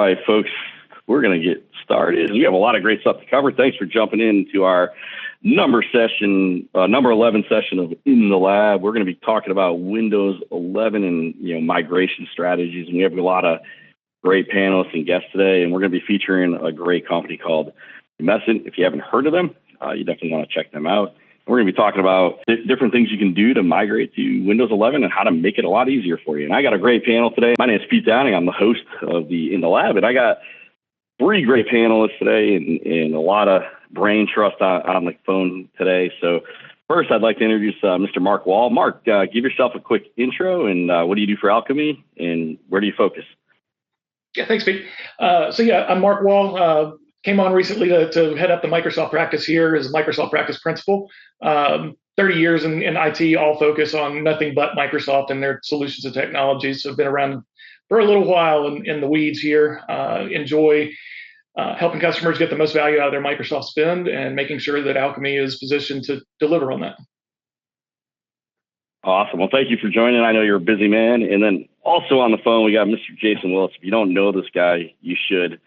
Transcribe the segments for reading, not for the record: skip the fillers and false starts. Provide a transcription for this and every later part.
right, folks, we're going to get started. We have a lot of great stuff to cover. Thanks for jumping into our number 11 session of In the Lab. We're going to be talking about Windows 11 and migration strategies. And we have a lot of great panelists and guests today. And we're going to be featuring a great company called Numecent. If you haven't heard of them, you definitely want to check them out. We're going to be talking about different things you can do to migrate to Windows 11 and how to make it a lot easier for you. And I got a great panel today. My name is Pete Downing. I'm the host of the In the Lab, and I got 3 great panelists today and a lot of brain trust on the phone today. So first, I'd like to introduce Mr. Mark Wall. Mark, give yourself a quick intro, and what do you do for Alchemy, and where do you focus? Yeah, thanks, Pete. I'm Mark Wall. Came on recently to head up the Microsoft practice here as a Microsoft practice principal. 30 years in IT, all focus on nothing but Microsoft and their solutions and technologies. So I've been around for a little while in the weeds here. Enjoy helping customers get the most value out of their Microsoft spend and making sure that Alchemy is positioned to deliver on that. Awesome. Well, thank you for joining. I know you're a busy man. And then also on the phone, we got Mr. Jason Willis. If you don't know this guy, you should.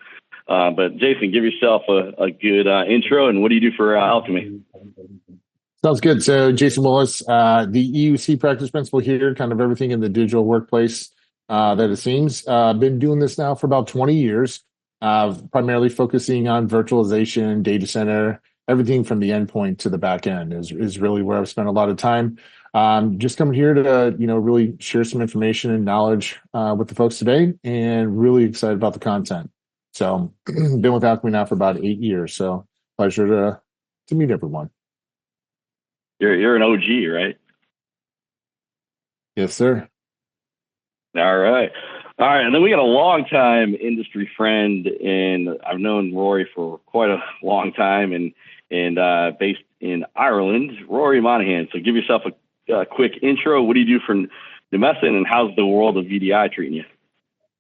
But Jason, give yourself a good intro, and what do you do for Alchemy? Sounds good. So Jason Willis, the EUC practice principal here, kind of everything in the digital workplace that it seems. Been doing this now for about 20 years, primarily focusing on virtualization, data center, everything from the endpoint to the back end is really where I've spent a lot of time. Just coming here to really share some information and knowledge with the folks today, and really excited about the content. So been with Alchemy now for about 8 years. So pleasure to meet everyone. You're an OG, right? Yes, sir. All right. And then we got a long-time industry friend, and I've known Rory for quite a long time, and based in Ireland, Rory Monahan. So give yourself a quick intro. What do you do for Numecent, and how's the world of VDI treating you?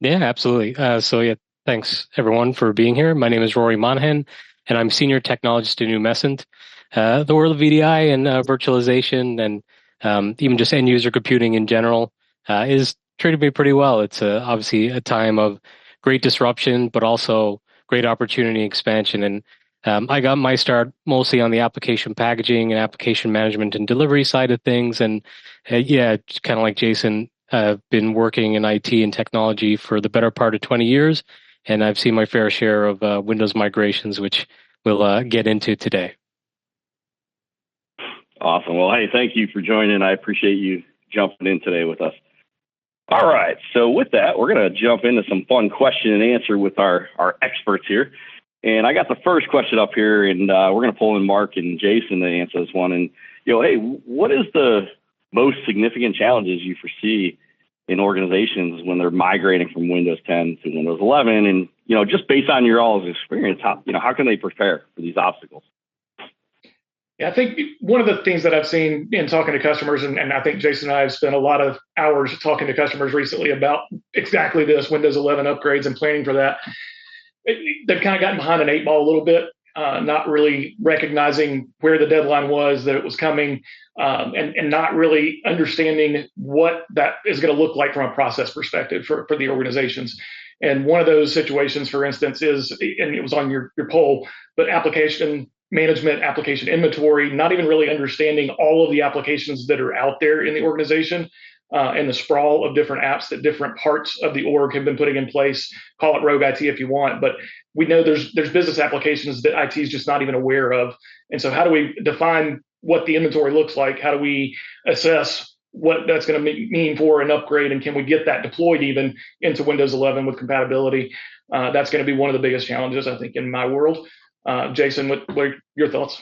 Yeah, absolutely. Thanks everyone for being here. My name is Rory Monahan, and I'm Senior Technologist at Numecent. The world of VDI and virtualization and even just end user computing in general is treated me pretty well. It's obviously a time of great disruption, but also great opportunity expansion. And I got my start mostly on the application packaging and application management and delivery side of things. And kind of like Jason, I've been working in IT and technology for the better part of 20 years. And I've seen my fair share of Windows migrations, which we'll get into today. Awesome. Well, hey, thank you for joining. I appreciate you jumping in today with us. All right. So with that, we're going to jump into some fun question and answer with our experts here. And I got the first question up here, and we're going to pull in Mark and Jason to answer this one. And, hey, what is the most significant challenges you foresee in organizations when they're migrating from Windows 10 to Windows 11? And, just based on your all's experience, how can they prepare for these obstacles? Yeah, I think one of the things that I've seen in talking to customers, and I think Jason and I have spent a lot of hours talking to customers recently about exactly this, Windows 11 upgrades and planning for that. They've kind of gotten behind an 8 ball a little bit, not really recognizing where the deadline was, that it was coming, and not really understanding what that is going to look like from a process perspective for the organizations. And one of those situations, for instance, is, and it was on your poll, but application management, application inventory, not even really understanding all of the applications that are out there in the organization, and the sprawl of different apps that different parts of the org have been putting in place. Call it rogue IT if you want, but we know there's business applications that IT is just not even aware of. And so how do we define what the inventory looks like? How do we assess what that's going to mean for an upgrade, and can we get that deployed even into Windows 11 with compatibility? That's going to be one of the biggest challenges, I think, in my world. Jason, what are your thoughts?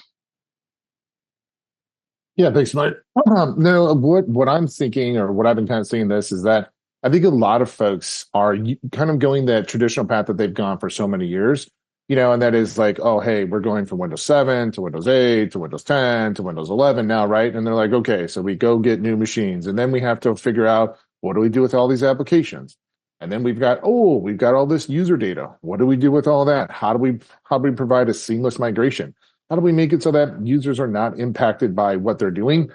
Yeah, thanks, Mike. No, what I'm thinking, or what I've been kind of seeing this, is that I think a lot of folks are kind of going that traditional path that they've gone for so many years, and that is like, oh, hey, we're going from Windows 7 to Windows 8 to Windows 10 to Windows 11 now, right? And they're like, okay, so we go get new machines, and then we have to figure out, what do we do with all these applications? And then we've got all this user data. What do we do with all that? How do we provide a seamless migration? How do we make it so that users are not impacted by what they're doing?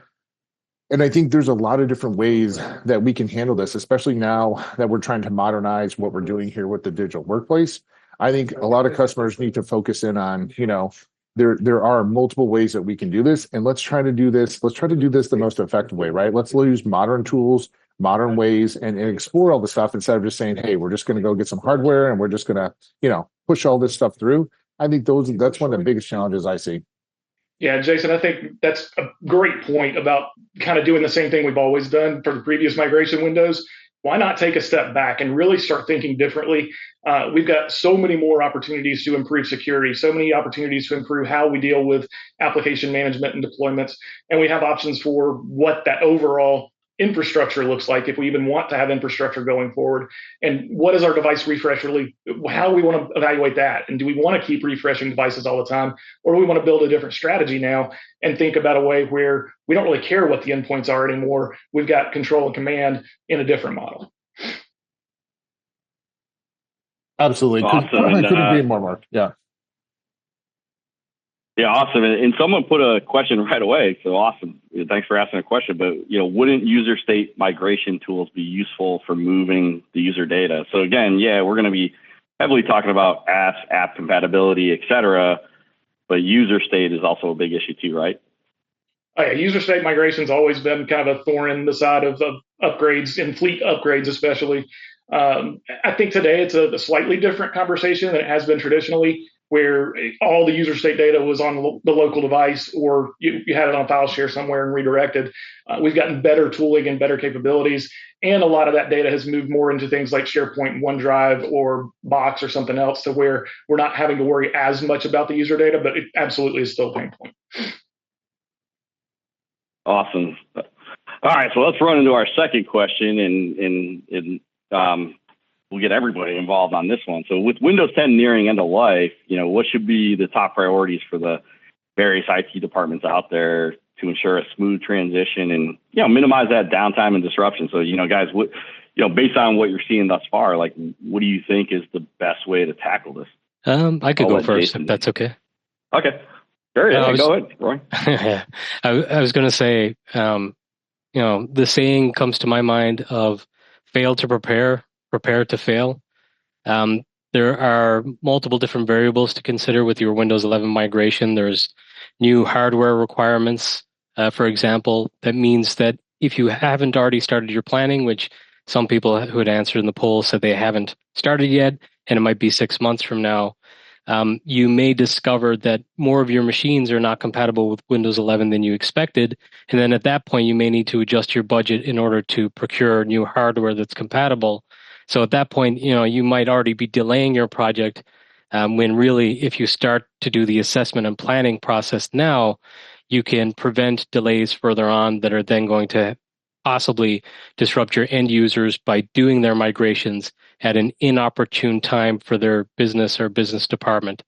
And I think there's a lot of different ways that we can handle this, especially now that we're trying to modernize what we're doing here with the digital workplace. I think a lot of customers need to focus in on, there are multiple ways that we can do this, and let's try to do this. Let's try to do this the most effective way, right? Let's use modern tools, modern ways, and explore all the stuff instead of just saying, hey, we're just going to go get some hardware and we're just going to, push all this stuff through. I think that's one of the biggest challenges I see. Yeah, Jason, I think that's a great point about kind of doing the same thing we've always done for the previous migration windows. Why not take a step back and really start thinking differently? We've got so many more opportunities to improve security, so many opportunities to improve how we deal with application management and deployments. And we have options for what that overall infrastructure looks like if we even want to have infrastructure going forward. And what is our device refresh really, how do we want to evaluate that? And do we want to keep refreshing devices all the time? Or do we want to build a different strategy now and think about a way where we don't really care what the endpoints are anymore? We've got control and command in a different model. Absolutely. Awesome. Couldn't agree more, Mark. Yeah. Yeah, awesome. And someone put a question right away. So awesome. Thanks for asking a question. But, wouldn't user state migration tools be useful for moving the user data? So again, we're going to be heavily talking about apps, app compatibility, et cetera. But user state is also a big issue too, right? Oh, yeah. User state migration's always been kind of a thorn in the side of upgrades and fleet upgrades, especially. I think today it's a slightly different conversation than it has been traditionally, where all the user state data was on the local device, or you had it on file share somewhere and redirected. We've gotten better tooling and better capabilities, and a lot of that data has moved more into things like SharePoint, OneDrive, or Box or something else, to where we're not having to worry as much about the user data, but it absolutely is still a pain point. Awesome. All right, so let's run into our second question, and we'll get everybody involved on this one. So with Windows 10 nearing end of life, what should be the top priorities for the various IT departments out there to ensure a smooth transition and, minimize that downtime and disruption? So, guys, based on what you're seeing thus far, like, what do you think is the best way to tackle this? I could go first, if that's okay. Okay. Sure, go ahead, Roy. I was going to say, the saying comes to my mind of fail to prepare to fail. There are multiple different variables to consider with your Windows 11 migration. There's new hardware requirements, for example. That means that if you haven't already started your planning, which some people who had answered in the poll said they haven't started yet, and it might be 6 months from now, you may discover that more of your machines are not compatible with Windows 11 than you expected. And then at that point, you may need to adjust your budget in order to procure new hardware that's compatible. So at that point, you might already be delaying your project, when really, if you start to do the assessment and planning process now, you can prevent delays further on that are then going to possibly disrupt your end users by doing their migrations at an inopportune time for their business or business department.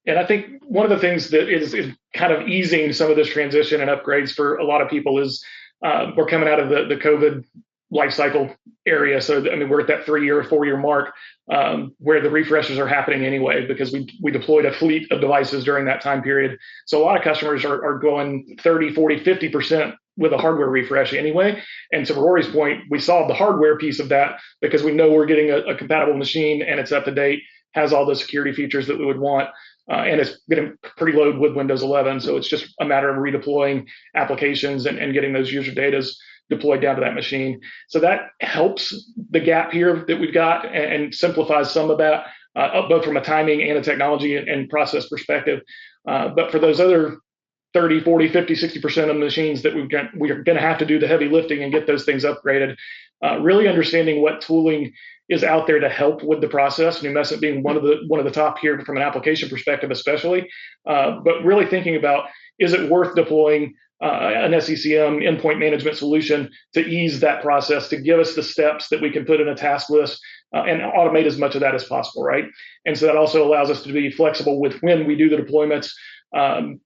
And I think one of the things that is kind of easing some of this transition and upgrades for a lot of people is we're coming out of the COVID life cycle area. So, we're at that 3-year or 4-year mark where the refreshes are happening anyway, because we deployed a fleet of devices during that time period. So a lot of customers are going 30, 40, 50% with a hardware refresh anyway. And to Rory's point, we solved the hardware piece of that because we know we're getting a compatible machine and it's up to date, has all the security features that we would want. And it's getting pretty load with Windows 11. So it's just a matter of redeploying applications and getting those user data deployed down to that machine. So that helps the gap here that we've got and simplifies some of that, both from a timing and a technology and process perspective. But for those other 30, 40, 50, 60% of machines that we're going to have to do the heavy lifting and get those things upgraded, really understanding what tooling is out there to help with the process, Numecent being one of the top here from an application perspective especially, but really thinking about, is it worth deploying an SCCM endpoint management solution to ease that process, to give us the steps that we can put in a task list and automate as much of that as possible, right? And so that also allows us to be flexible with when we do the deployments,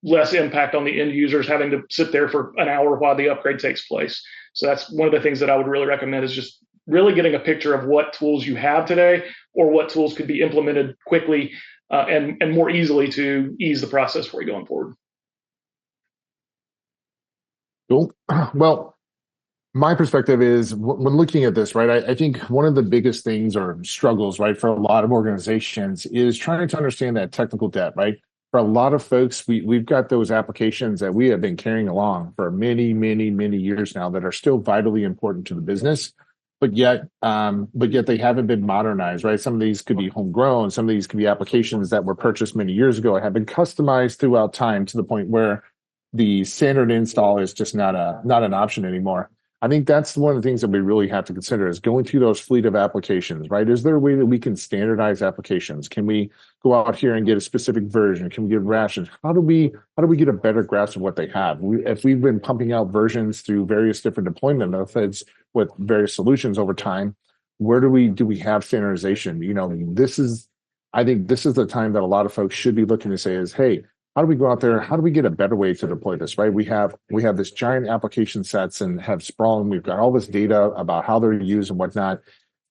less impact on the end users having to sit there for an hour while the upgrade takes place. So that's one of the things that I would really recommend, is just really getting a picture of what tools you have today or what tools could be implemented quickly and more easily to ease the process for you going forward. Cool. Well, my perspective is when looking at this, right, I think one of the biggest things or struggles, right, for a lot of organizations is trying to understand that technical debt, right? For a lot of folks, we've got those applications that we have been carrying along for many, many, many years now that are still vitally important to the business, but yet they haven't been modernized, right? Some of these could be homegrown, some of these could be applications that were purchased many years ago and have been customized throughout time to the point where the standard install is just not an option anymore. I think that's one of the things that we really have to consider is going through those fleet of applications, right? Is there a way that we can standardize applications? Can we go out here and get a specific version? Can we get rations? How do we get a better grasp of what they have? If we've been pumping out versions through various different deployment methods with various solutions over time, where do we have standardization? I think this is the time that a lot of folks should be looking to say is, hey, how do we go out there? How do we get a better way to deploy this, right? We have this giant application sets and have sprawl, and we've got all this data about how they're used and whatnot.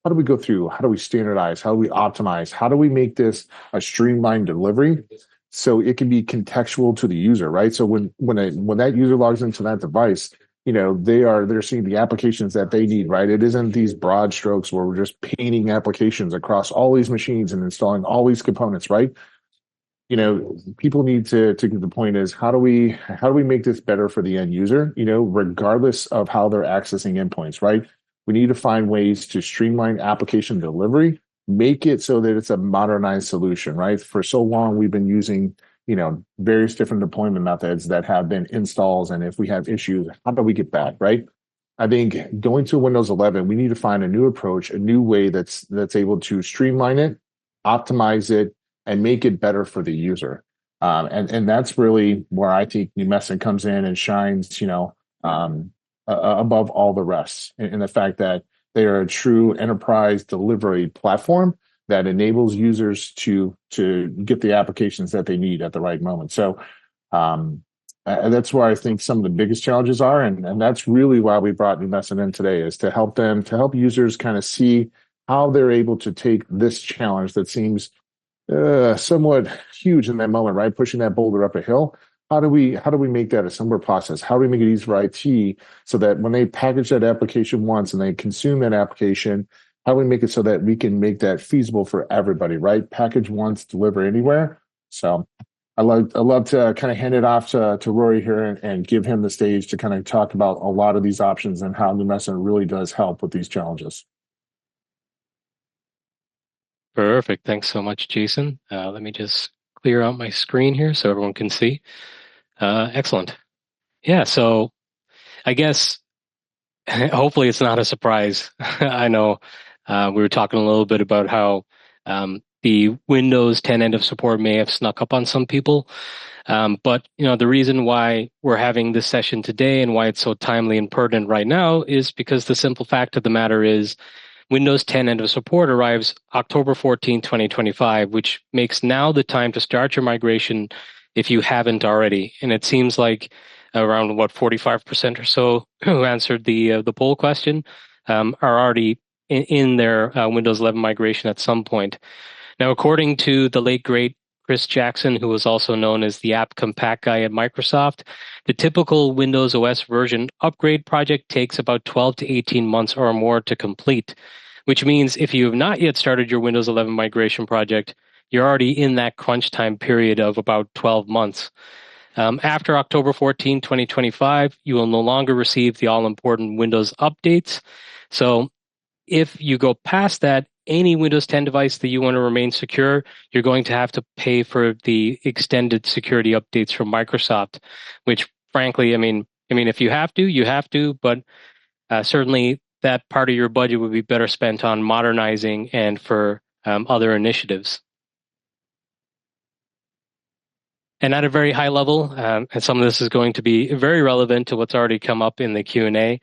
How do we go through? How do we standardize? How do we optimize? How do we make this a streamlined delivery so it can be contextual to the user, right? So when that user logs into that device, they're seeing the applications that they need, right? It isn't these broad strokes where we're just painting applications across all these machines and installing all these components, right? People need to get the point is how do we make this better for the end user, regardless of how they're accessing endpoints, right? We need to find ways to streamline application delivery, make it so that it's a modernized solution, right? For so long, we've been using, various different deployment methods that have been installs. And if we have issues, how do we get back, right? I think going to Windows 11, we need to find a new approach, a new way that's able to streamline it, optimize it, and make it better for the user. And that's really where I think Numecent comes in and shines, above all the rest in the fact that they are a true enterprise delivery platform that enables users to get the applications that they need at the right moment. So that's where I think some of the biggest challenges are. And that's really why we brought Numecent in today, is to help users kind of see how they're able to take this challenge that seems somewhat huge in that moment, right? Pushing that boulder up a hill. How do we make that a simpler process? How do we make it easy for IT so that when they package that application once and they consume that application, how do we make it so that we can make that feasible for everybody, right? Package once, deliver anywhere. So I love to kind of hand it off to Rory here and give him the stage to kind of talk about a lot of these options and how Numecent really does help with these challenges. Perfect. Thanks so much, Jason. Let me just clear out my screen here so everyone can see. Excellent. Yeah, so I guess hopefully it's not a surprise. I know we were talking a little bit about how the Windows 10 end of support may have snuck up on some people. But the reason why we're having this session today and why it's so timely and pertinent right now is because the simple fact of the matter is Windows 10 end of support arrives October 14, 2025, which makes now the time to start your migration if you haven't already. And it seems like around 45% or so who answered the poll question are already in their Windows 11 migration at some point. Now, according to the late great Chris Jackson, who was also known as the app compat guy at Microsoft, the typical Windows OS version upgrade project takes about 12 to 18 months or more to complete, which means if you have not yet started your Windows 11 migration project, you're already in that crunch time period of about 12 months. After October 14, 2025, you will no longer receive the all-important Windows updates. So if you go past that, any Windows 10 device that you want to remain secure, you're going to have to pay for the extended security updates from Microsoft, which frankly, I mean, if you have to, you have to, but certainly that part of your budget would be better spent on modernizing and for other initiatives. And at a very high level, and some of this is going to be very relevant to what's already come up in the Q&A,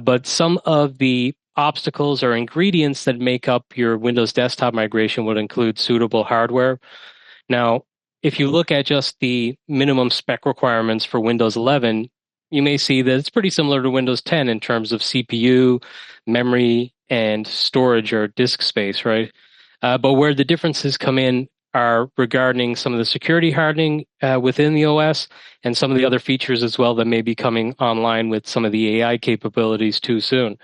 but some of the obstacles or ingredients that make up your Windows desktop migration would include suitable hardware. Now, if you look at just the minimum spec requirements for Windows 11, you may see that it's pretty similar to Windows 10 in terms of CPU, memory, and storage or disk space, right? But where the differences come in are regarding some of the security hardening within the OS and some of the other features as well that may be coming online with some of the AI capabilities too soon.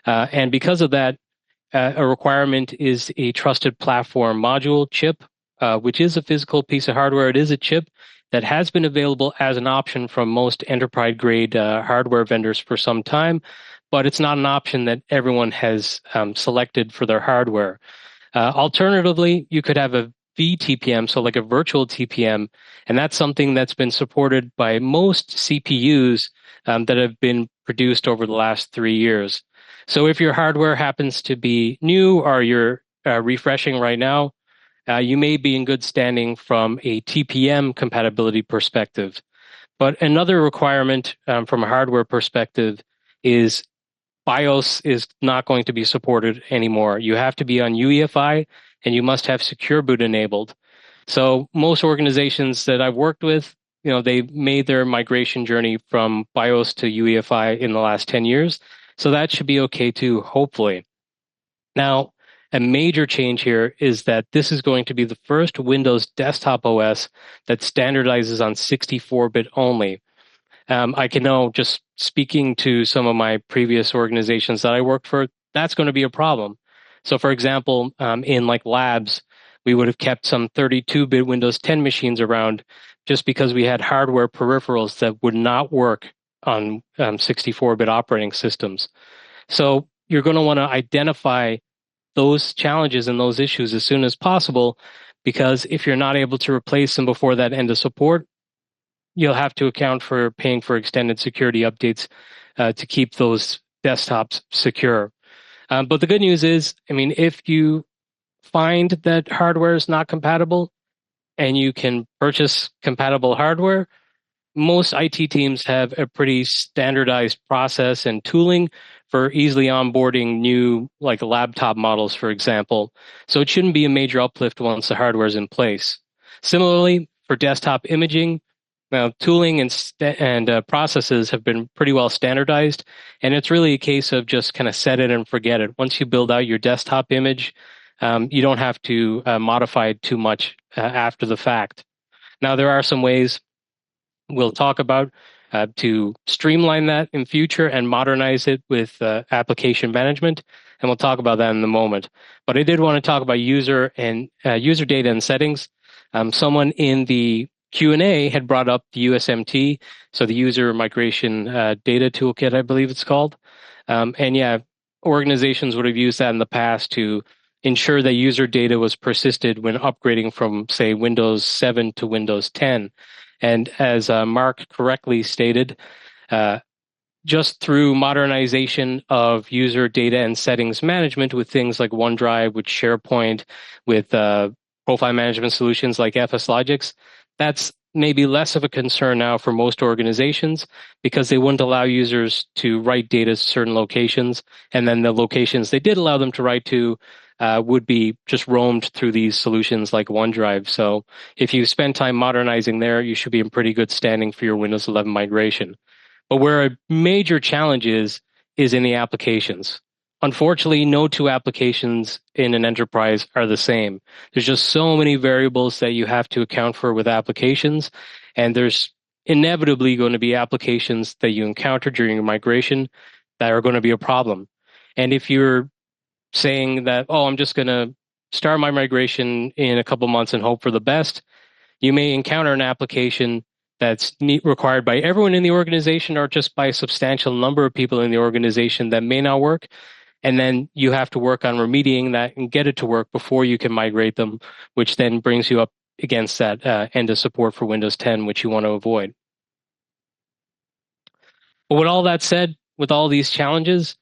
And because of that, a requirement is a trusted platform module chip, which is a physical piece of hardware. It is a chip that has been available as an option from most enterprise-grade hardware vendors for some time, but it's not an option that everyone has selected for their hardware. Alternatively, you could have a vTPM, so like a virtual TPM, and that's something that's been supported by most CPUs that have been produced over the last 3 years. So if your hardware happens to be new or you're refreshing right now, you may be in good standing from a TPM compatibility perspective. But another requirement from a hardware perspective is BIOS is not going to be supported anymore. You have to be on UEFI and you must have secure boot enabled. So most organizations that I've worked with, they made their migration journey from BIOS to UEFI in the last 10 years. So that should be okay too, hopefully. Now, a major change here is that this is going to be the first Windows desktop OS that standardizes on 64-bit only. I can know, just speaking to some of my previous organizations that I worked for, that's going to be a problem. So for example, in like labs, we would have kept some 32-bit Windows 10 machines around just because we had hardware peripherals that would not work on 64-bit operating systems. So you're going to want to identify those challenges and those issues as soon as possible, because if you're not able to replace them before that end of support, you'll have to account for paying for extended security updates to keep those desktops secure. But the good news is, if you find that hardware is not compatible and you can purchase compatible hardware, most IT teams have a pretty standardized process and tooling for easily onboarding new, like laptop models, for example. So it shouldn't be a major uplift once the hardware is in place. Similarly, for desktop imaging, tooling and processes have been pretty well standardized, and it's really a case of just kind of set it and forget it. Once you build out your desktop image, you don't have to modify it too much after the fact. Now, there are some ways we'll talk about to streamline that in future and modernize it with application management, and we'll talk about that in a moment. But I did want to talk about user data and settings. Someone in the Q&A had brought up the USMT, so the User Migration Data Toolkit, I believe it's called. Organizations would have used that in the past to ensure that user data was persisted when upgrading from, say, Windows 7 to Windows 10. And as Mark correctly stated, just through modernization of user data and settings management with things like OneDrive, with SharePoint, with profile management solutions like FSLogix, that's maybe less of a concern now for most organizations, because they wouldn't allow users to write data to certain locations, and then the locations they did allow them to write to would be just roamed through these solutions like OneDrive. So if you spend time modernizing there, you should be in pretty good standing for your Windows 11 migration. But where a major challenge is in the applications. Unfortunately, no two applications in an enterprise are the same. There's just so many variables that you have to account for with applications, and there's inevitably going to be applications that you encounter during your migration that are going to be a problem. And if you're saying that, I'm just going to start my migration in a couple months and hope for the best, you may encounter an application that's required by everyone in the organization or just by a substantial number of people in the organization that may not work. And then you have to work on remediating that and get it to work before you can migrate them, which then brings you up against that end of support for Windows 10, which you want to avoid. But with all that said, with all these challenges,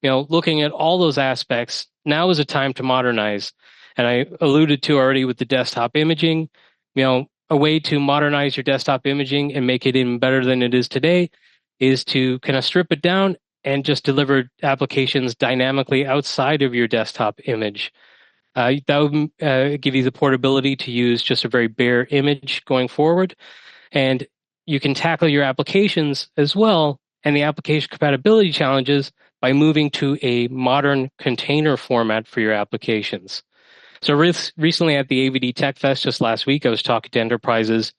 looking at all those aspects, now is a time to modernize. And I alluded to already with the desktop imaging, a way to modernize your desktop imaging and make it even better than it is today is to kind of strip it down and just deliver applications dynamically outside of your desktop image. That would give you the portability to use just a very bare image going forward. And you can tackle your applications as well and the application compatibility challenges by moving to a modern container format for your applications. So recently at the AVD Tech Fest just last week, I was talking to enterprises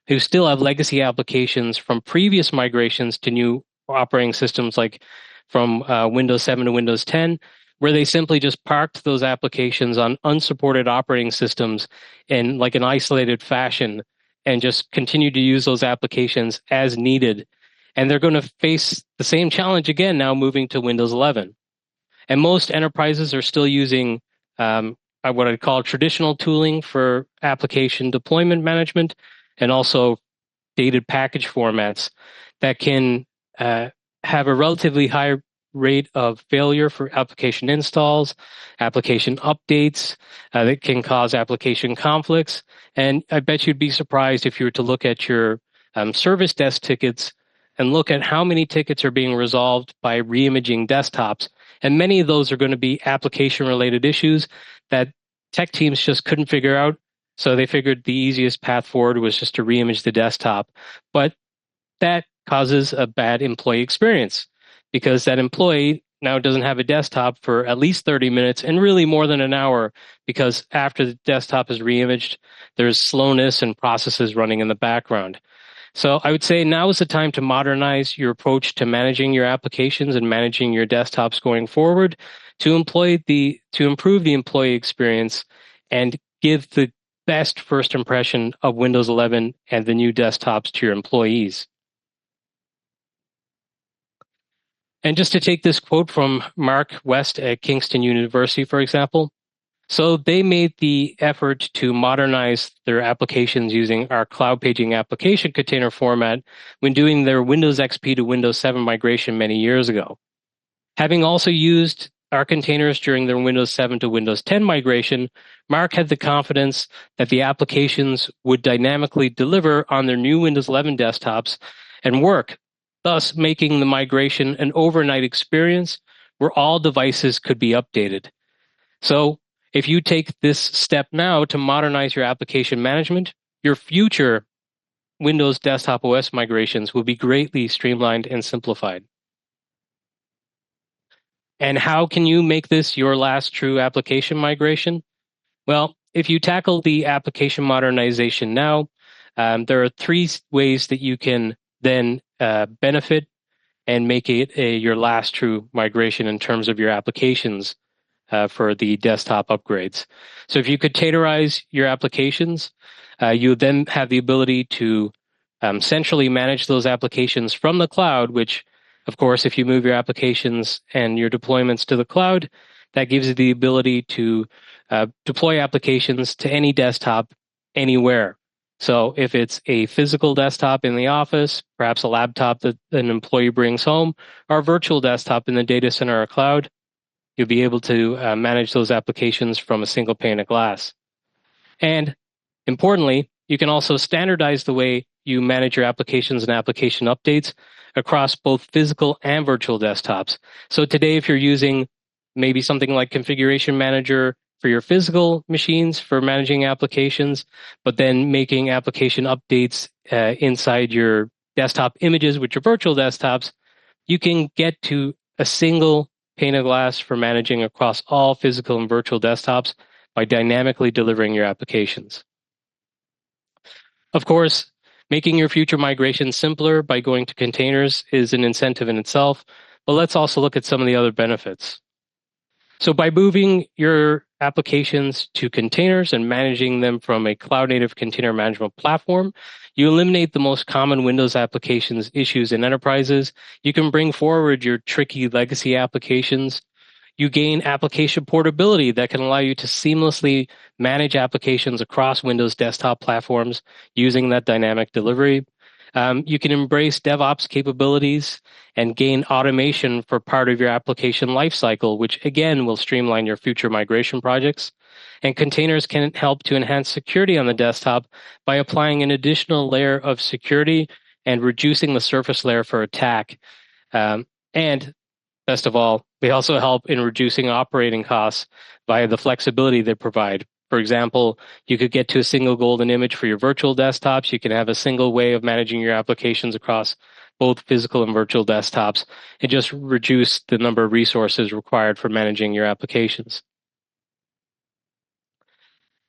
who still have legacy applications from previous migrations to new operating systems, like from Windows 7 to Windows 10, where they simply just parked those applications on unsupported operating systems in like an isolated fashion and just continued to use those applications as needed. And they're going to face the same challenge again now moving to Windows 11. And most enterprises are still using what I'd call traditional tooling for application deployment management and also dated package formats that can have a relatively high rate of failure for application installs, application updates that can cause application conflicts. And I bet you'd be surprised if you were to look at your service desk tickets and look at how many tickets are being resolved by reimaging desktops. And many of those are going to be application-related issues that tech teams just couldn't figure out. So they figured the easiest path forward was just to reimage the desktop. But that causes a bad employee experience because that employee now doesn't have a desktop for at least 30 minutes and really more than an hour, because after the desktop is reimaged, there's slowness and processes running in the background. So I would say now is the time to modernize your approach to managing your applications and managing your desktops going forward to improve the employee experience and give the best first impression of Windows 11 and the new desktops to your employees. And just to take this quote from Mark West at Kingston University, for example, so they made the effort to modernize their applications using our cloud paging application container format when doing their Windows XP to Windows 7 migration many years ago. Having also used our containers during their Windows 7 to Windows 10 migration, Mark had the confidence that the applications would dynamically deliver on their new Windows 11 desktops and work, thus making the migration an overnight experience where all devices could be updated. So if you take this step now to modernize your application management, your future Windows Desktop OS migrations will be greatly streamlined and simplified. And how can you make this your last true application migration? Well, if you tackle the application modernization now, there are 3 ways that you can then benefit and make it your last true migration in terms of your applications for the desktop upgrades. So if you containerize your applications, you then have the ability to centrally manage those applications from the cloud, which, of course, if you move your applications and your deployments to the cloud, that gives you the ability to deploy applications to any desktop anywhere. So if it's a physical desktop in the office, perhaps a laptop that an employee brings home, or a virtual desktop in the data center or cloud, you'll be able to manage those applications from a single pane of glass. And importantly, you can also standardize the way you manage your applications and application updates across both physical and virtual desktops. So today, if you're using maybe something like Configuration Manager for your physical machines for managing applications, but then making application updates inside your desktop images with your virtual desktops, you can get to a single pane of glass for managing across all physical and virtual desktops by dynamically delivering your applications. Of course, making your future migration simpler by going to containers is an incentive in itself, but let's also look at some of the other benefits. So by moving your applications to containers and managing them from a cloud-native container management platform, you eliminate the most common Windows applications issues in enterprises. You can bring forward your tricky legacy applications. You gain application portability that can allow you to seamlessly manage applications across Windows desktop platforms using that dynamic delivery. You can embrace DevOps capabilities and gain automation for part of your application lifecycle, which again will streamline your future migration projects. And containers can help to enhance security on the desktop by applying an additional layer of security and reducing the surface layer for attack. And best of all, they also help in reducing operating costs via the flexibility they provide. For example, you could get to a single golden image for your virtual desktops. You can have a single way of managing your applications across both physical and virtual desktops and just reduce the number of resources required for managing your applications.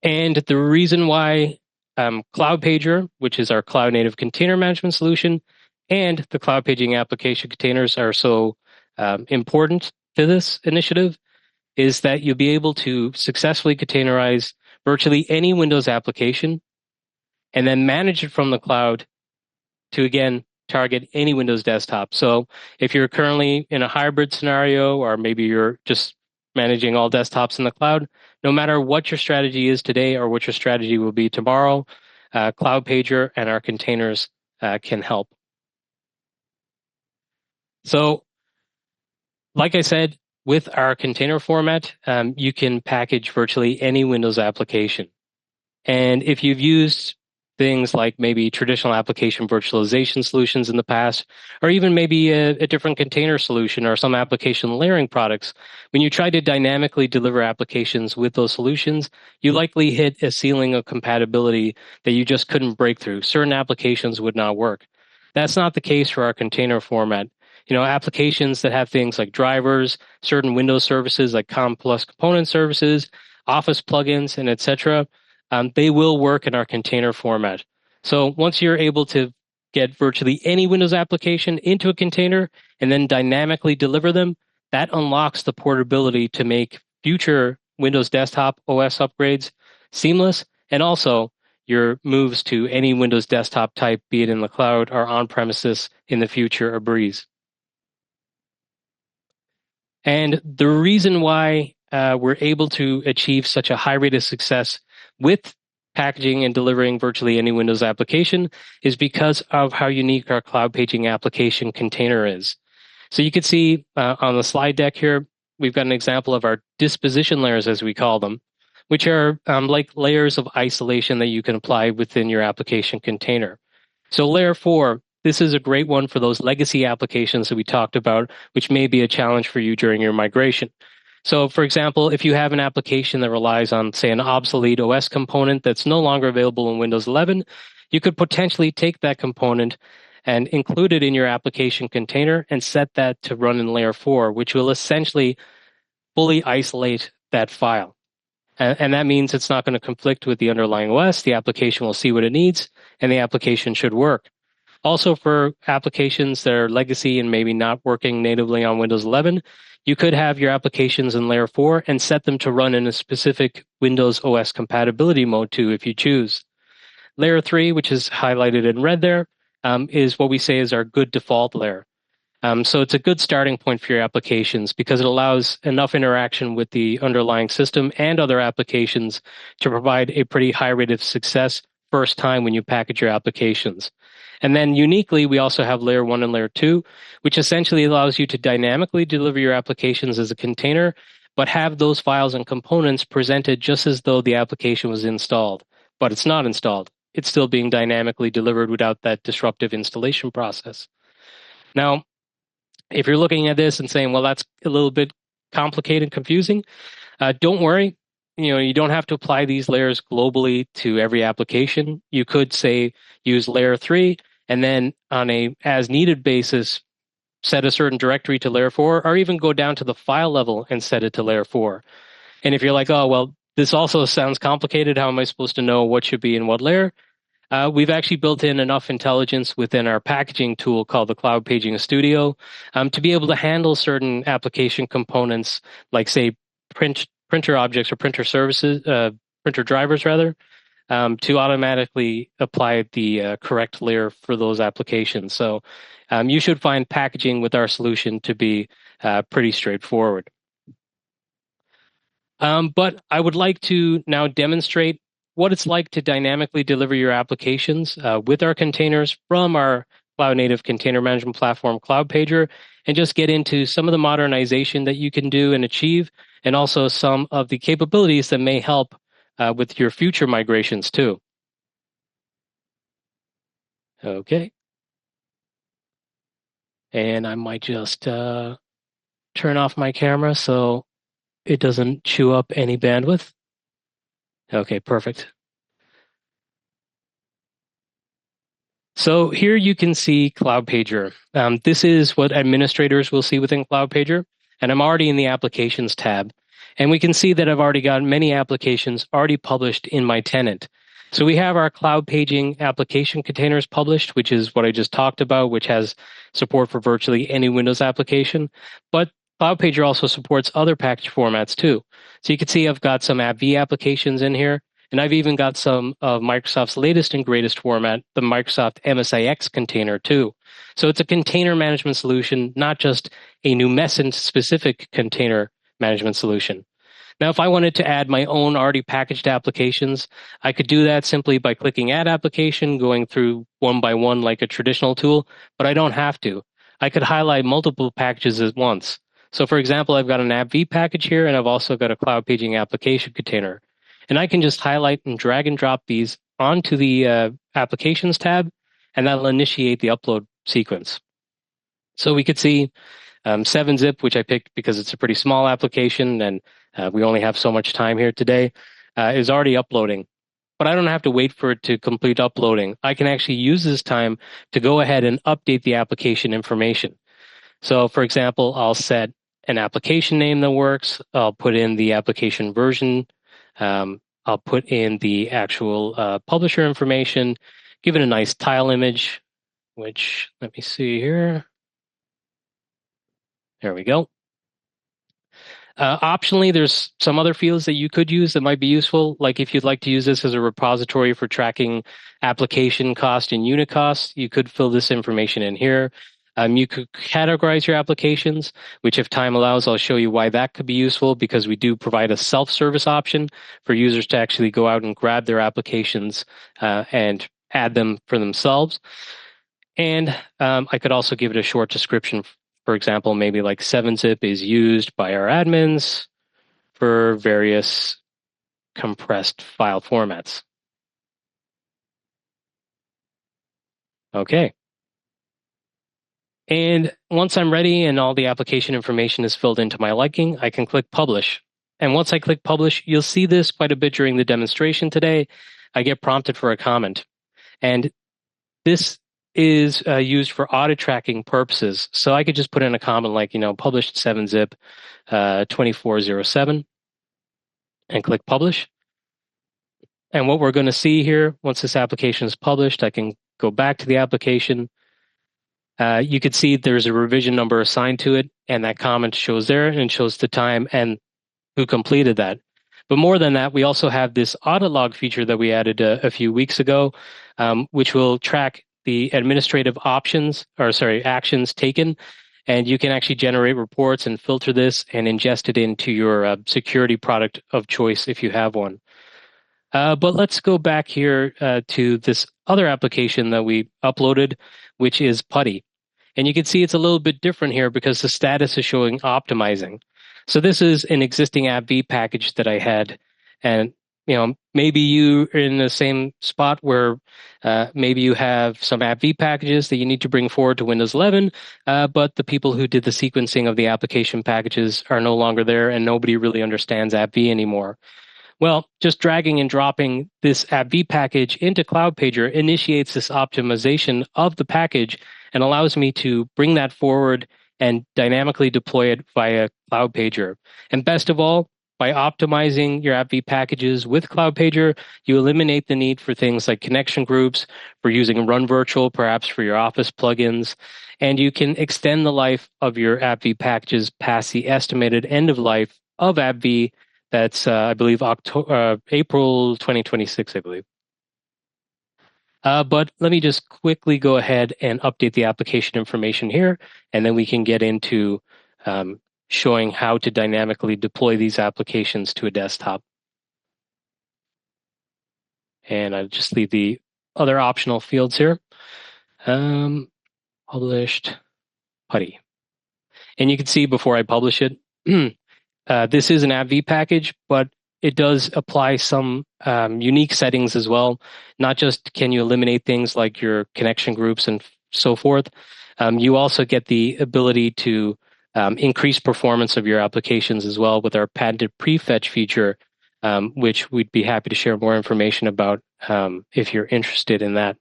And the reason why Cloud Pager, which is our cloud native container management solution, and the cloud paging application containers are so important to this initiative is that you'll be able to successfully containerize virtually any Windows application and then manage it from the cloud to, again, target any Windows desktop. So if you're currently in a hybrid scenario, or maybe you're just managing all desktops in the cloud, no matter what your strategy is today or what your strategy will be tomorrow, Cloud Pager and our containers can help. So, like I said, with our container format, you can package virtually any Windows application. And if you've used things like maybe traditional application virtualization solutions in the past, or even maybe a different container solution or some application layering products, when you try to dynamically deliver applications with those solutions, you likely hit a ceiling of compatibility that you just couldn't break through. Certain applications would not work. That's not the case for our container format. Applications that have things like drivers, certain Windows services like COM plus component services, Office plugins, and etc., they will work in our container format. So once you're able to get virtually any Windows application into a container and then dynamically deliver them, that unlocks the portability to make future Windows desktop OS upgrades seamless, and also your moves to any Windows desktop type, be it in the cloud or on-premises in the future, a breeze. And the reason why we're able to achieve such a high rate of success with packaging and delivering virtually any Windows application is because of how unique our cloud paging application container is. So you can see on the slide deck here, we've got an example of our disposition layers, as we call them, which are like layers of isolation that you can apply within your application container. So layer 4, this is a great one for those legacy applications that we talked about, which may be a challenge for you during your migration. So, for example, if you have an application that relies on, say, an obsolete OS component that's no longer available in Windows 11, you could potentially take that component and include it in your application container and set that to run in layer 4, which will essentially fully isolate that file. And that means it's not going to conflict with the underlying OS. The application will see what it needs, and the application should work. Also, for applications that are legacy and maybe not working natively on Windows 11, you could have your applications in layer 4 and set them to run in a specific Windows OS compatibility mode too, if you choose. Layer 3, which is highlighted in red there, is what we say is our good default layer. So it's a good starting point for your applications because it allows enough interaction with the underlying system and other applications to provide a pretty high rate of success first time when you package your applications. And then uniquely, we also have layer 1 and layer 2, which essentially allows you to dynamically deliver your applications as a container, but have those files and components presented just as though the application was installed. But it's not installed. It's still being dynamically delivered without that disruptive installation process. Now, if you're looking at this and saying, well, that's a little bit complicated and confusing, don't worry. You don't have to apply these layers globally to every application. You could, say, use layer 3 and then on a as-needed basis, set a certain directory to layer 4, or even go down to the file level and set it to layer 4. And if you're like, oh, well, this also sounds complicated, how am I supposed to know what should be in what layer? We've actually built in enough intelligence within our packaging tool called the Cloud Paging Studio to be able to handle certain application components, like, say, printer objects or printer services, printer drivers rather, to automatically apply the correct layer for those applications. So you should find packaging with our solution to be pretty straightforward. But I would like to now demonstrate what it's like to dynamically deliver your applications with our containers from our cloud-native container management platform, Cloud Pager, and just get into some of the modernization that you can do and achieve, and also some of the capabilities that may help with your future migrations too. Okay. And I might just turn off my camera so it doesn't chew up any bandwidth. Okay, perfect. So here you can see Cloud Pager. This is what administrators will see within Cloud Pager, and I'm already in the Applications tab. And we can see that I've already got many applications already published in my tenant. So we have our cloud paging application containers published, which is what I just talked about, which has support for virtually any Windows application. But Cloud Pager also supports other package formats too. So you can see I've got some AppV applications in here, and I've even got some of Microsoft's latest and greatest format, the Microsoft MSIX container too. So it's a container management solution, not just a Numecent specific container management solution. Now, if I wanted to add my own already packaged applications, I could do that simply by clicking Add Application, going through one by one like a traditional tool, but I don't have to. I could highlight multiple packages at once. So, for example, I've got an AppV package here, and I've also got a Cloud Paging application container. And I can just highlight and drag and drop these onto the Applications tab, and that'll initiate the upload sequence. So we could see 7-zip, which I picked because it's a pretty small application, and we only have so much time here today, is already uploading. But I don't have to wait for it to complete uploading. I can actually use this time to go ahead and update the application information. So, for example, I'll set an application name that works. I'll put in the application version. I'll put in the actual publisher information, give it a nice tile image, which, let me see here. There we go. Optionally, there's some other fields that you could use that might be useful. Like if you'd like to use this as a repository for tracking application cost and unit costs, you could fill this information in here. You could categorize your applications, which if time allows, I'll show you why that could be useful, because we do provide a self-service option for users to actually go out and grab their applications and add them for themselves. And I could also give it a short description. For example, maybe like 7-zip is used by our admins for various compressed file formats. Okay. And once I'm ready and all the application information is filled into my liking, I can click Publish. And once I click Publish, you'll see this quite a bit during the demonstration today. I get prompted for a comment. And this is used for audit tracking purposes. So I could just put in a comment like, published 7-zip 2407 and click Publish. And what we're going to see here, once this application is published, I can go back to the application. You can see there's a revision number assigned to it, and that comment shows there, and it shows the time and who completed that. But more than that, we also have this audit log feature that we added a few weeks ago, which will track the administrative actions taken, and you can actually generate reports and filter this and ingest it into your security product of choice if you have one. But let's go back here to this other application that we uploaded, which is Putty. And you can see it's a little bit different here because the status is showing optimizing. So this is an existing AppV package that I had. And, maybe you are in the same spot where maybe you have some AppV packages that you need to bring forward to Windows 11, but the people who did the sequencing of the application packages are no longer there and nobody really understands AppV anymore. Well, just dragging and dropping this AppV package into Cloud Pager initiates this optimization of the package and allows me to bring that forward and dynamically deploy it via Cloud Pager. And best of all, by optimizing your AppV packages with Cloud Pager, you eliminate the need for things like connection groups, for using Run Virtual, perhaps for your Office plugins, and you can extend the life of your AppV packages past the estimated end of life of AppV. That's, I believe, April 2026, I believe. But let me just quickly go ahead and update the application information here, and then we can get into showing how to dynamically deploy these applications to a desktop. And I'll just leave the other optional fields here. Published Putty. And you can see before I publish it, this is an AppV package, but it does apply some unique settings as well. Not just can you eliminate things like your connection groups and so forth. You also get the ability to increase performance of your applications as well with our patented prefetch feature, which we'd be happy to share more information about if you're interested in that.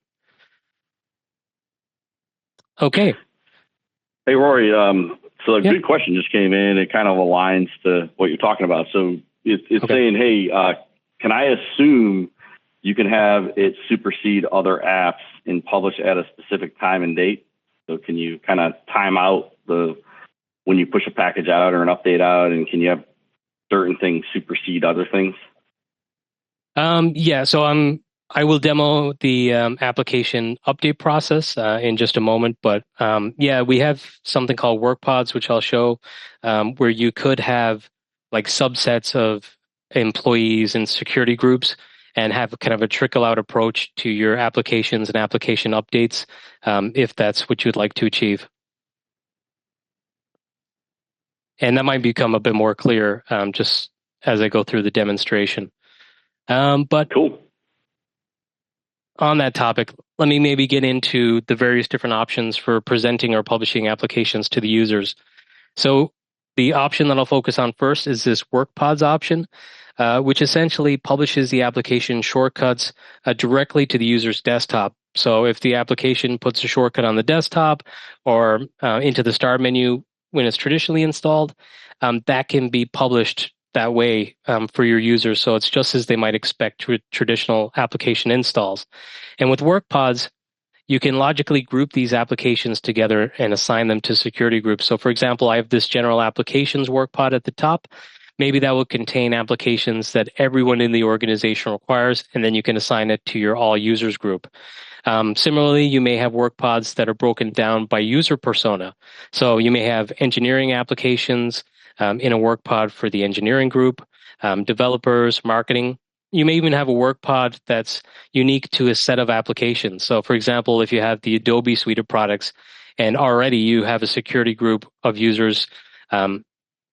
Okay. Hey, Rory, So a good question just came in. It kind of aligns to what you're talking about. So it's saying, hey, can I assume you can have it supersede other apps and publish at a specific time and date? So can you kind of time out when you push a package out or an update out, and can you have certain things supersede other things? So I will demo the application update process in just a moment. But we have something called work pods, which I'll show, where you could have like subsets of employees and security groups and have kind of a trickle out approach to your applications and application updates, if that's what you'd like to achieve. And that might become a bit more clear just as I go through the demonstration. But cool. On that topic, let me maybe get into the various different options for presenting or publishing applications to the users. So the option that I'll focus on first is this work pods option, which essentially publishes the application shortcuts directly to the user's desktop. So if the application puts a shortcut on the desktop or into the start menu when it's traditionally installed, that can be published that way for your users. So it's just as they might expect with traditional application installs. And with work pods, you can logically group these applications together and assign them to security groups. So for example, I have this general applications work pod at the top. Maybe that will contain applications that everyone in the organization requires, and then you can assign it to your all users group. Similarly, you may have work pods that are broken down by user persona. So you may have engineering applications in a work pod for the engineering group, developers, marketing. You may even have a work pod that's unique to a set of applications. So for example, if you have the Adobe suite of products and already you have a security group of users and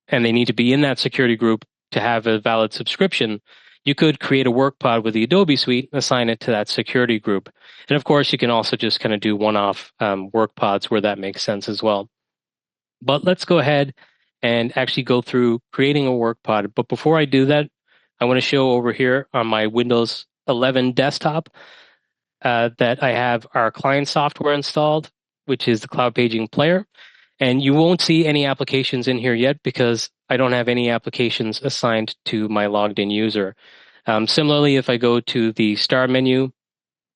they need to be in that security group to have a valid subscription, you could create a work pod with the Adobe suite and assign it to that security group. And of course, you can also just kind of do one-off work pods where that makes sense as well. But let's go ahead and actually go through creating a work pod. But before I do that, I want to show over here on my Windows 11 desktop that I have our client software installed, which is the Cloud Paging Player. And you won't see any applications in here yet because I don't have any applications assigned to my logged in user. Similarly, if I go to the start menu,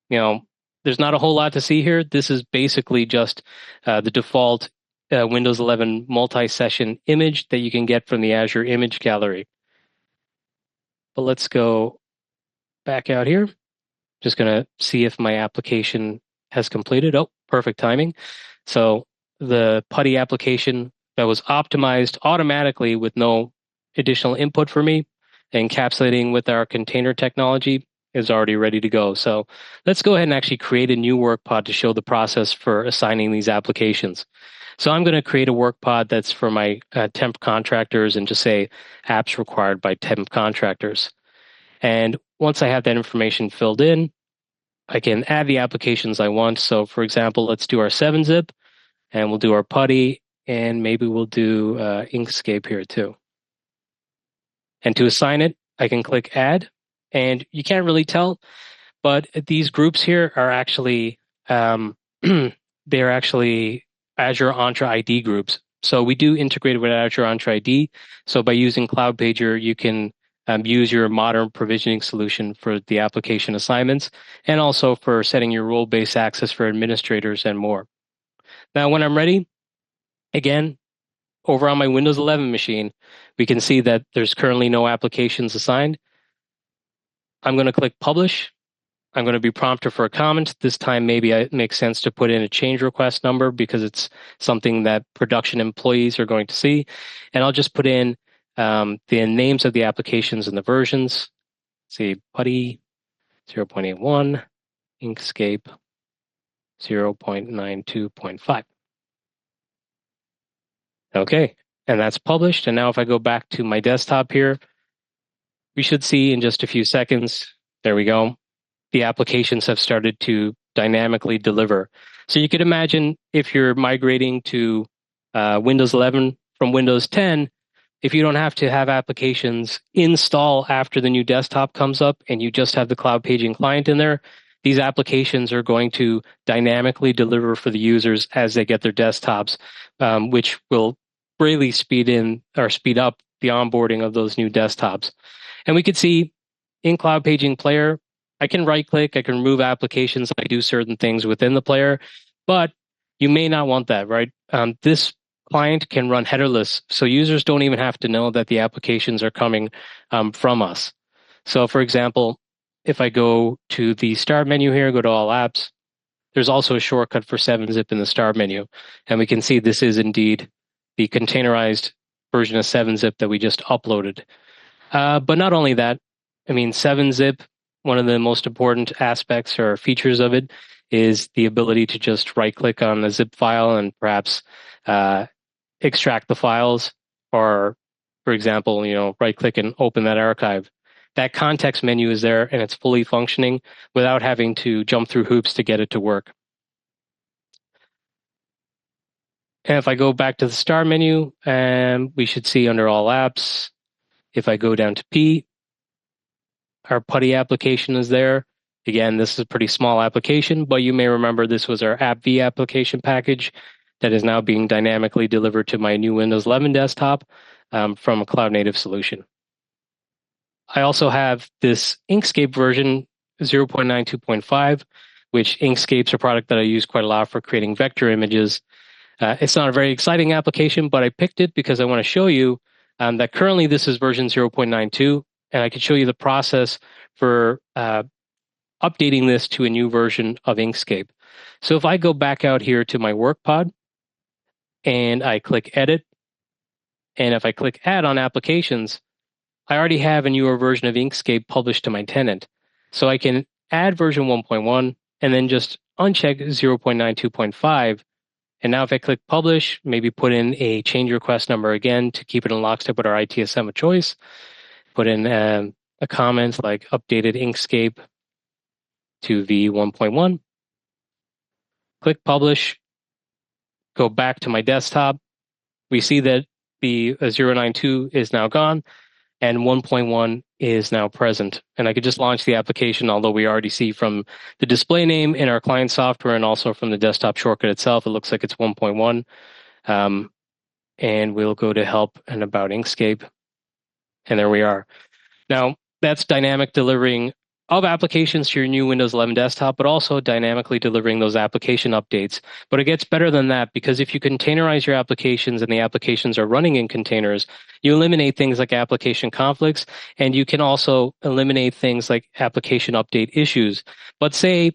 there's not a whole lot to see here. This is basically just the default Windows 11 multi-session image that you can get from the Azure Image Gallery. But let's go back out here. Just going to see if my application has completed. Oh, perfect timing. So the PuTTY application that was optimized automatically with no additional input for me, encapsulating with our container technology, is already ready to go. So let's go ahead and actually create a new work pod to show the process for assigning these applications. So I'm going to create a work pod that's for my temp contractors and just say apps required by temp contractors. And once I have that information filled in, I can add the applications I want. So for example, let's do our 7-zip and we'll do our PuTTY and maybe we'll do Inkscape here too. And to assign it, I can click add and you can't really tell, but these groups here are actually, they're actually Azure Entra ID groups. So we do integrate with Azure Entra ID. So by using Cloud Pager, you can use your modern provisioning solution for the application assignments and also for setting your role-based access for administrators and more. Now, when I'm ready, again, over on my Windows 11 machine, we can see that there's currently no applications assigned. I'm going to click Publish. I'm going to be prompted for a comment. This time, maybe it makes sense to put in a change request number because it's something that production employees are going to see. And I'll just put in the names of the applications and the versions. See, PuTTY 0.81, Inkscape 0.92.5. Okay, and that's published. And now if I go back to my desktop here, we should see in just a few seconds, there we go, the applications have started to dynamically deliver. So you could imagine if you're migrating to Windows 11 from Windows 10, if you don't have to have applications install after the new desktop comes up and you just have the Cloud Paging client in there, these applications are going to dynamically deliver for the users as they get their desktops, which will greatly speed up the onboarding of those new desktops. And we could see in Cloud Paging Player, I can right click, I can remove applications, I do certain things within the player, but you may not want that, right? This client can run headerless, so users don't even have to know that the applications are coming from us. So for example, if I go to the start menu here, go to all apps, there's also a shortcut for 7-zip in the start menu. And we can see this is indeed the containerized version of 7-zip that we just uploaded. But not only that, I mean, 7-zip, one of the most important aspects or features of it is the ability to just right click on the zip file and perhaps extract the files, or for example, right click and open that archive. That context menu is there and it's fully functioning without having to jump through hoops to get it to work. And if I go back to the start menu, we should see under all apps, if I go down to P, our putty application is there. Again, this is a pretty small application, but you may remember this was our AppV application package that is now being dynamically delivered to my new Windows 11 desktop from a cloud native solution. I also have this Inkscape version 0.92.5, which Inkscape's a product that I use quite a lot for creating vector images. It's not a very exciting application, but I picked it because I want to show you that currently this is version 0.92, and I can show you the process for updating this to a new version of Inkscape. So if I go back out here to my work pod, and I click Edit, and if I click Add on Applications, I already have a newer version of Inkscape published to my tenant. So I can add version 1.1 and then just uncheck 0.92.5. And now if I click Publish, maybe put in a change request number again to keep it in lockstep with our ITSM of choice, put in a comment like updated Inkscape to v1.1, click Publish, go back to my desktop. We see that the 0.92 is now gone and 1.1 is now present. And I could just launch the application, although we already see from the display name in our client software and also from the desktop shortcut itself, it looks like it's 1.1. And we'll go to Help and About Inkscape. And there we are. Now, that's dynamic delivering of applications to your new Windows 11 desktop, but also dynamically delivering those application updates. But it gets better than that, because if you containerize your applications and the applications are running in containers, you eliminate things like application conflicts, and you can also eliminate things like application update issues. But say,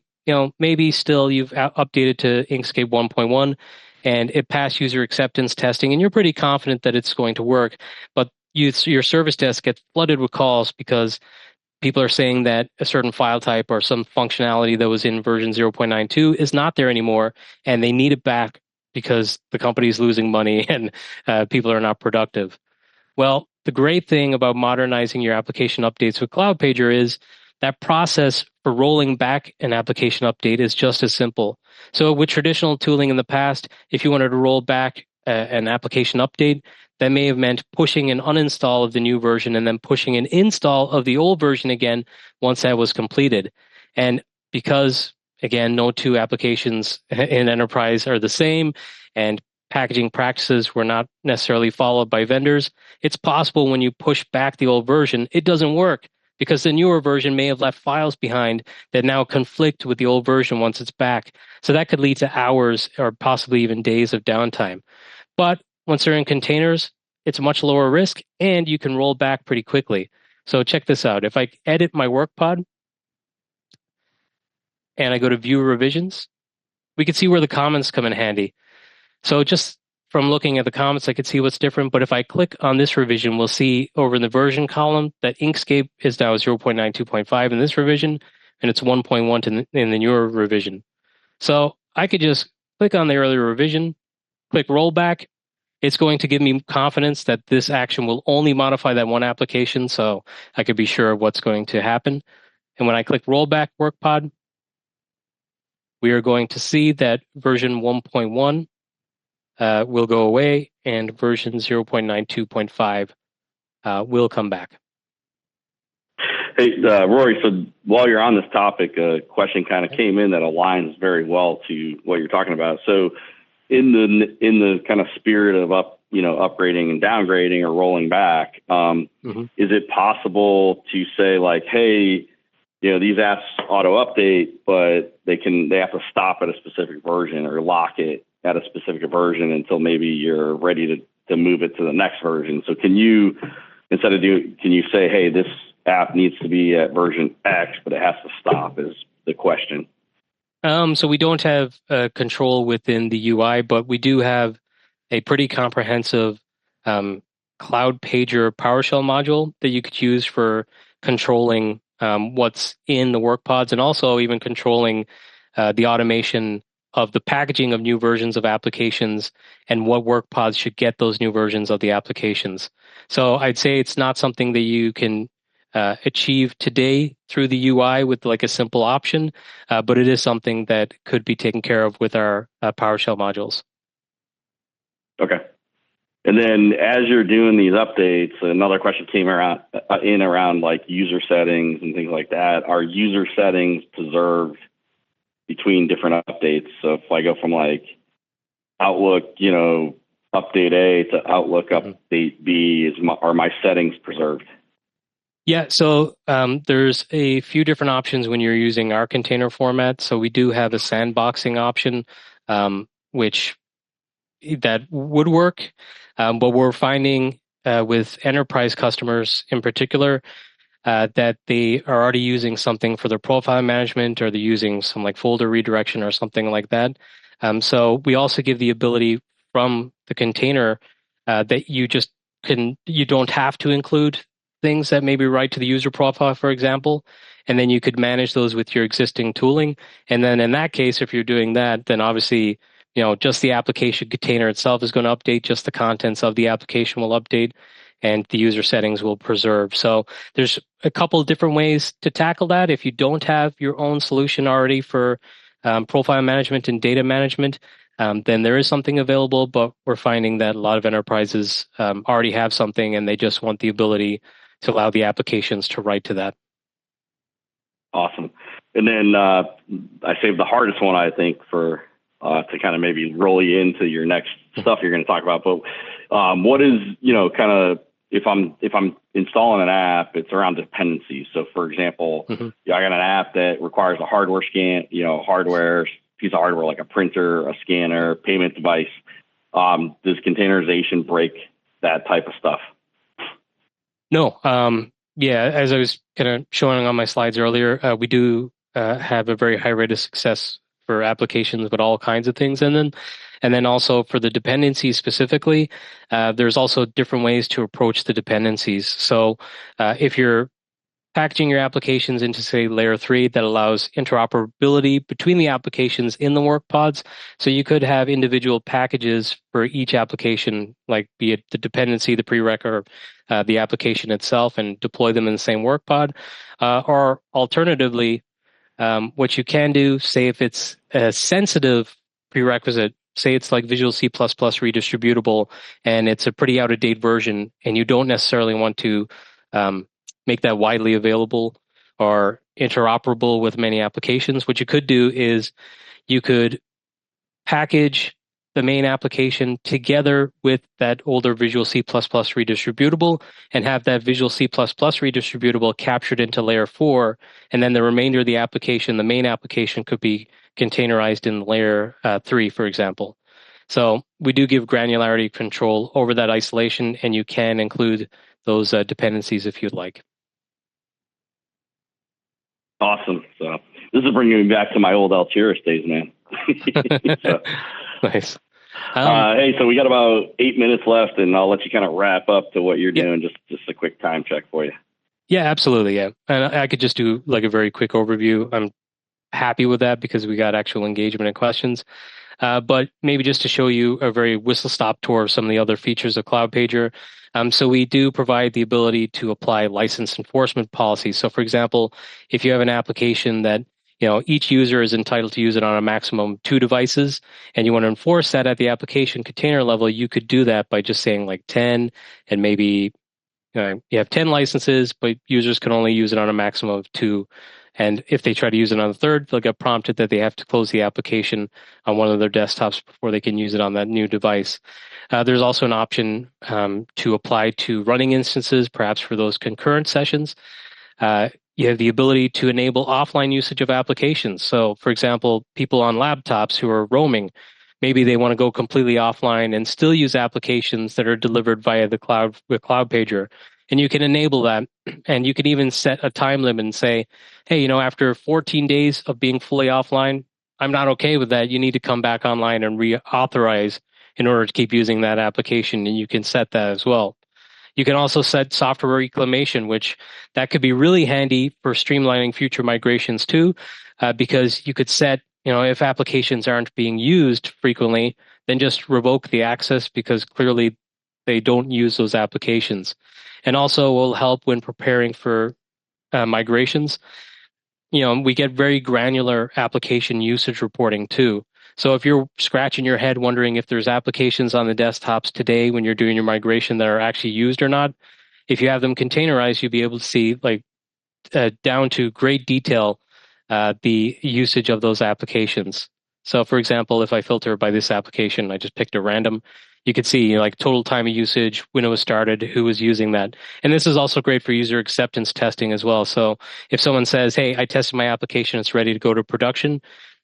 maybe still you've updated to Inkscape 1.1 and it passed user acceptance testing, and you're pretty confident that it's going to work, but your service desk gets flooded with calls because people are saying that a certain file type or some functionality that was in version 0.92 is not there anymore, and they need it back because the company is losing money and people are not productive. Well, the great thing about modernizing your application updates with Cloud Pager is that process for rolling back an application update is just as simple. So with traditional tooling in the past, if you wanted to roll back an application update, that may have meant pushing an uninstall of the new version and then pushing an install of the old version again once that was completed. And because, again, no two applications in enterprise are the same and packaging practices were not necessarily followed by vendors, it's possible when you push back the old version, it doesn't work because the newer version may have left files behind that now conflict with the old version once it's back. So that could lead to hours or possibly even days of downtime. But once they're in containers, it's much lower risk and you can roll back pretty quickly. So check this out. If I edit my work pod and I go to view revisions, we can see where the comments come in handy. So just from looking at the comments, I could see what's different. But if I click on this revision, we'll see over in the version column that Inkscape is now 0.92.5 in this revision, and it's 1.1 in the newer revision. So I could just click on the earlier revision, click rollback. It's going to give me confidence that this action will only modify that one application, so I could be sure of what's going to happen. And when I click rollback work pod, we are going to see that version 1.1 will go away and version 0.92.5 will come back. Hey, Rory, so while you're on this topic, a question kind of came in that aligns very well to what you're talking about. So in the kind of spirit of upgrading and downgrading or rolling back, is it possible to say like, hey, these apps auto update, but they have to stop at a specific version or lock it at a specific version until maybe you're ready to move it to the next version? So can you say, hey, this app needs to be at version X, but it has to stop, is the question. So we don't have control within the UI, but we do have a pretty comprehensive Cloud Pager PowerShell module that you could use for controlling what's in the work pods, and also even controlling the automation of the packaging of new versions of applications and what work pods should get those new versions of the applications. So I'd say it's not something that you can achieve today through the UI with like a simple option, but it is something that could be taken care of with our PowerShell modules. Okay. And then as you're doing these updates, another question came around like user settings and things like that. Are user settings preserved between different updates? So if I go from like Outlook, update A to Outlook update B, are my settings preserved? Yeah, so there's a few different options when you're using our container format. So we do have a sandboxing option, which that would work. But we're finding with enterprise customers in particular that they are already using something for their profile management, or they're using some like folder redirection or something like that. So we also give the ability from the container that you don't have to include things that maybe write to the user profile, for example, and then you could manage those with your existing tooling. And then in that case, if you're doing that, then obviously just the application container itself is going to update, just the contents of the application will update, and the user settings will preserve. So there's a couple of different ways to tackle that. If you don't have your own solution already for profile management and data management, then there is something available, but we're finding that a lot of enterprises already have something, and they just want the ability to allow the applications to write to that. Awesome. And then I saved the hardest one, I think, for to kind of maybe roll you into your next stuff you're going to talk about. But what is, kind of, if I'm installing an app, it's around dependencies. So for example, I got an app that requires a hardware scan, piece of hardware like a printer, a scanner, payment device. Does containerization break that type of stuff? No. Yeah, as I was kind of showing on my slides earlier, we do have a very high rate of success for applications with all kinds of things in them. And then also for the dependencies specifically, there's also different ways to approach the dependencies. So if you're packaging your applications into, say, layer 3, that allows interoperability between the applications in the work pods. So you could have individual packages for each application, like be it the dependency, the prereq, or the application itself, and deploy them in the same work pod. Or alternatively, what you can do, say if it's a sensitive prerequisite, say it's like Visual C++ redistributable, and it's a pretty out-of-date version, and you don't necessarily want to make that widely available or interoperable with many applications. What you could do is you could package the main application together with that older Visual C++ redistributable, and have that Visual C++ redistributable captured into layer 4, and then the remainder of the application, the main application, could be containerized in layer 3, for example. So we do give granularity control over that isolation, and you can include those dependencies if you'd like. Awesome. So this is bringing me back to my old Altiris days, man. So, nice. Hey, so we got about 8 minutes left, and I'll let you kind of wrap up to what you're doing. Just a quick time check for you. Yeah, absolutely. Yeah. And I could just do like a very quick overview. I'm happy with that because we got actual engagement and questions. But maybe just to show you a very whistle-stop tour of some of the other features of Cloud Pager. So we do provide the ability to apply license enforcement policies. So for example, if you have an application that each user is entitled to use it on a maximum of 2 devices, and you want to enforce that at the application container level, you could do that by just saying like 10, and maybe you have 10 licenses, but users can only use it on a maximum of 2. And if they try to use it on the third, they'll get prompted that they have to close the application on one of their desktops before they can use it on that new device. There's also an option to apply to running instances, perhaps for those concurrent sessions. You have the ability to enable offline usage of applications. So, for example, people on laptops who are roaming, maybe they want to go completely offline and still use applications that are delivered via the cloud pager. And you can enable that. And you can even set a time limit and say, hey, after 14 days of being fully offline, I'm not okay with that. You need to come back online and reauthorize in order to keep using that application. And you can set that as well. You can also set software reclamation, which that could be really handy for streamlining future migrations too, because you could set, if applications aren't being used frequently, then just revoke the access because clearly they don't use those applications. And also will help when preparing for migrations. We get very granular application usage reporting too. So if you're scratching your head wondering if there's applications on the desktops today when you're doing your migration that are actually used or not, if you have them containerized, you'll be able to see down to great detail the usage of those applications. So for example, if I filter by this application, I just picked a random, you could see total time of usage, when it was started, who was using that. And this is also great for user acceptance testing as well. So if someone says, hey, I tested my application, it's ready to go to production,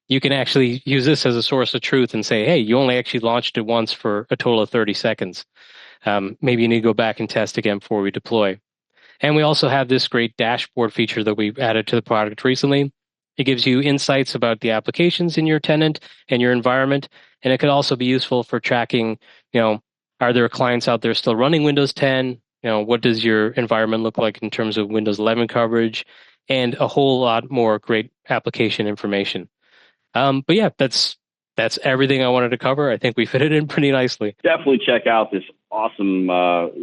you can actually use this as a source of truth and say, hey, you only actually launched it once for a total of 30 seconds. Maybe you need to go back and test again before we deploy. And we also have this great dashboard feature that we've added to the product recently. It gives you insights about the applications in your tenant and your environment. And it could also be useful for tracking, are there clients out there still running Windows 10? What does your environment look like in terms of Windows 11 coverage? And a whole lot more great application information. But yeah, that's everything I wanted to cover. I think we fit it in pretty nicely. Definitely check out this awesome,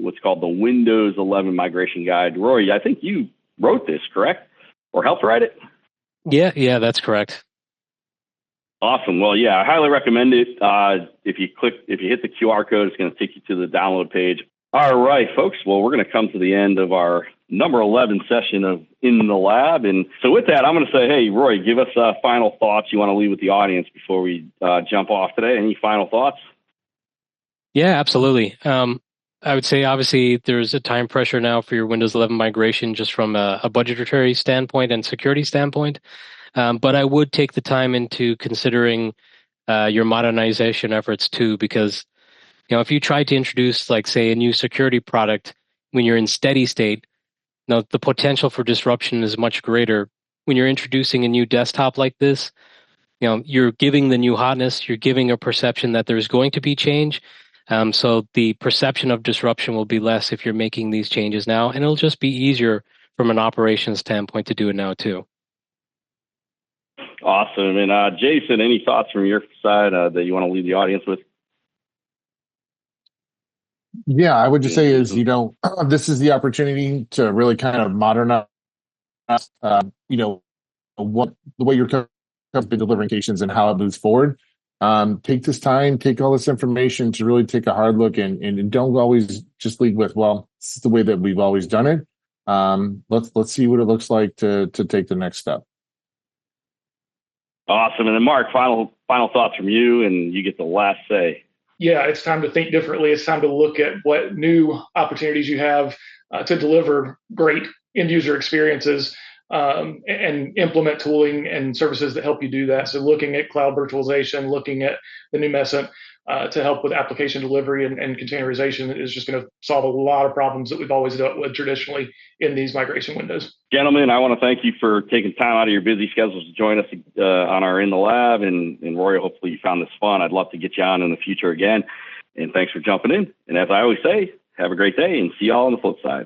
what's called the Windows 11 Migration Guide. Rory, I think you wrote this, correct? Or helped write it? Yeah, that's correct. Awesome. Well, yeah, I highly recommend it. If you hit the QR code, it's going to take you to the download page. All right, folks. Well, we're going to come to the end of our number 11 session of In the Lab. And so with that, I'm going to say, hey, Roy, give us final thoughts you want to leave with the audience before we jump off today. Any final thoughts? Yeah, absolutely. I would say, obviously, there's a time pressure now for your Windows 11 migration just from a budgetary standpoint and security standpoint. But I would take the time into considering your modernization efforts too, because if you try to introduce, like, say, a new security product when you're in steady state, the potential for disruption is much greater. When you're introducing a new desktop like this, you're giving the new hotness, you're giving a perception that there's going to be change. So the perception of disruption will be less if you're making these changes now, and it'll just be easier from an operations standpoint to do it now too. Awesome. And Jason, any thoughts from your side that you want to leave the audience with? Yeah, I would just say is, this is the opportunity to really kind of modernize, what the way your company's been delivering applications and how it moves forward. Take this time, take all this information to really take a hard look and don't always just lead with, well, this is the way that we've always done it. Let's see what it looks like to take the next step. Awesome. And then Mark, final thoughts from you, and you get the last say. Yeah, it's time to think differently. It's time to look at what new opportunities you have to deliver great end user experiences and implement tooling and services that help you do that. So looking at cloud virtualization, looking at the Numecent to help with application delivery and containerization is just going to solve a lot of problems that we've always dealt with traditionally in these migration windows. Gentlemen, I want to thank you for taking time out of your busy schedules to join us on our In the Lab. And Roy, hopefully you found this fun. I'd love to get you on in the future again. And thanks for jumping in. And as I always say, have a great day and see you all on the flip side.